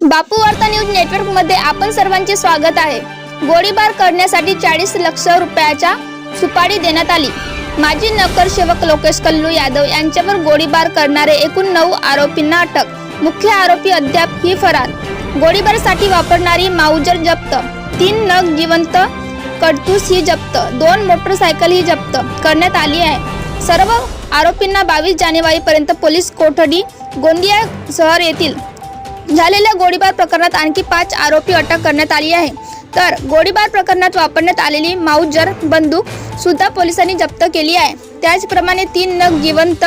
बापू वार्ता news network मध्ये आपण सर्वांचे स्वागत आहे। गोळीबार करण्यासाठी 40 लाख रुपयाच्या सुपारी देण्यात आली। माजी नगरसेवक लोकेश कल्लू यादव यांच्यावर गोळीबार करणारे एकूण 9 आरोपींना अटक। मुख्य आरोपी अद्याप ही फरार। गोळीबारासाठी वापरणारी माऊजर जप्त, 3 नग जिवंत कडतूस ही जप्त, 2 मोटरसायकल ही जप्त करण्यात आली आहे। सर्व आरोपींना 22 जानेवारी पर्यंत पोलीस कोठडी गोंदिया शहर येथील झालेल्या गोळीबार प्रकरणात आणखी 5 आरोपी अटक करण्यात आली आहे। तर गोळीबार प्रकरणात वापरण्यात आलेली माऊजर बंदूक सुद्धा पोलिसांनी जप्त केली आहे। त्याचप्रमाणे 3 नग जिवंत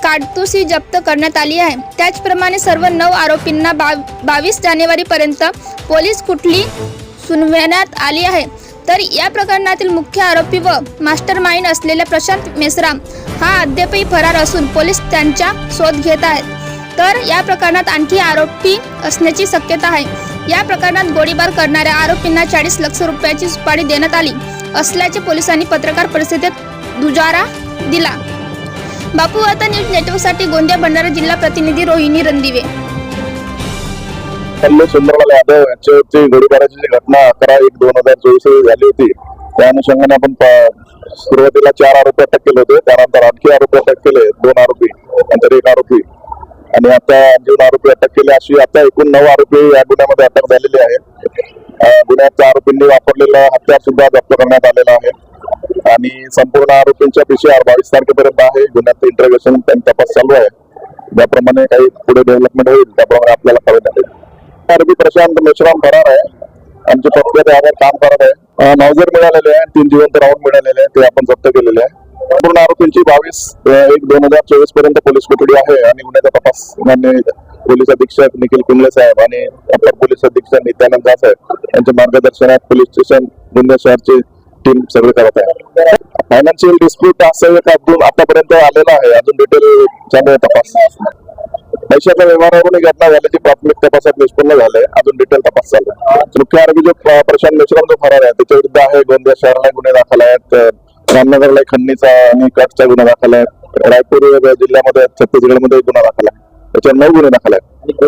कारतूस ही जप्त करण्यात आली आहे। त्याचप्रमाणे सर्व 9 आरोपींना 22 जानेवारी पर्यंत पोलीस कोठडी सुनावण्यात आली आहे। तर या प्रकरणातील मुख्य आरोपी व मास्टरमाइंड असलेला प्रशांत मेश्राम हा अद्यापही फरार असून पोलीस त्यांचा शोध घेत आहेत। तर या प्रकरणात आणखी आरोपी असण्याची शक्यता आहे। या प्रकरणात गोळीबार करणाऱ्या आरोपींना 40 लाख रुपयाची सुपारी देण्यात आली असल्याचे पोलिसांनी पत्रकार परिषदेत दुजोरा दिला। बापू वार्ता न्यूज नेटवर्कसाठी गोंदिया भंडारा जिल्हा प्रतिनिधी रोहिणी रणदिवे। सुंदरलाल यादव यांच्यावरती गोळीबाराची घटना 11/1/2024 झाली होती। त्या अनुषंगाने आपण सुरुवातीला 4 आरोपी अटक केले होते, त्यानंतर आणखी आरोपी अटक केले 2 आरोपी नंतर 1 आरोपी आणि आता 2 आरोपी अटक केले। अशी आता एकूण 9 आरोपी या गुन्ह्यामध्ये अटक झालेले आहेत। गुन्ह्यात आरोपींनी वापरलेला हत्यार सुद्धा जप्त करण्यात आलेला आहे आणि संपूर्ण आरोपींच्या PCR 22 तारखेपर्यंत आहे। गुन्ह्यात इंटरोगेशन त्यांचा तपास चालू आहे। ज्याप्रमाणे काही पुढे डेव्हलपमेंट होईल त्याप्रमाणे आपल्याला कळवण्यात येईल। आरोपी प्रशांत मेश्राम फरार आहे। आमचे पथक त्यावर काम करत आहे। माऊजर मिळालेले आहे, 3 जिवंत राऊंड मिळालेले आहे, ते आपण जप्त केलेले आहे। संपूर्ण आरोपींची 22/1/2024 पर्यंत पोलीस कोठडी आहे आणि गुन्ह्याचा तपास माननीय पोलीस अधीक्षक निखिल कुंबळे साहेब आणि अपर पोलीस अधीक्षक नित्यानंद दास साहेब यांच्या मार्गदर्शनात पोलीस स्टेशन गोंदिया शहरची टीम सगळे करत आहे। फायनान्शियल डिस्प्यूट असं एक आतापर्यंत आलेला आहे, अजून डिटेल चालू आहे तपास। पैशाच्या व्यवहारावरून घटना झाल्याची प्राथमिक तपासात निष्पन्न झाले, अजून डिटेल तपास चालू आहे। मुख्य आरोपी जो प्रशांत मेश्राम जो फरार आहे त्याच्या विरुद्ध आहे गोंदिया शहराला गुन्हे दाखल आहेत, रामनगरला खंडणीचा आणि कटचा गुन्हा दाखल आहे, रायपूर जिल्ह्यामध्ये छत्तीसगडमध्ये गुन्हा दाखल आहे, त्याच्यावर 9 गुन्हे दाखल आहेत।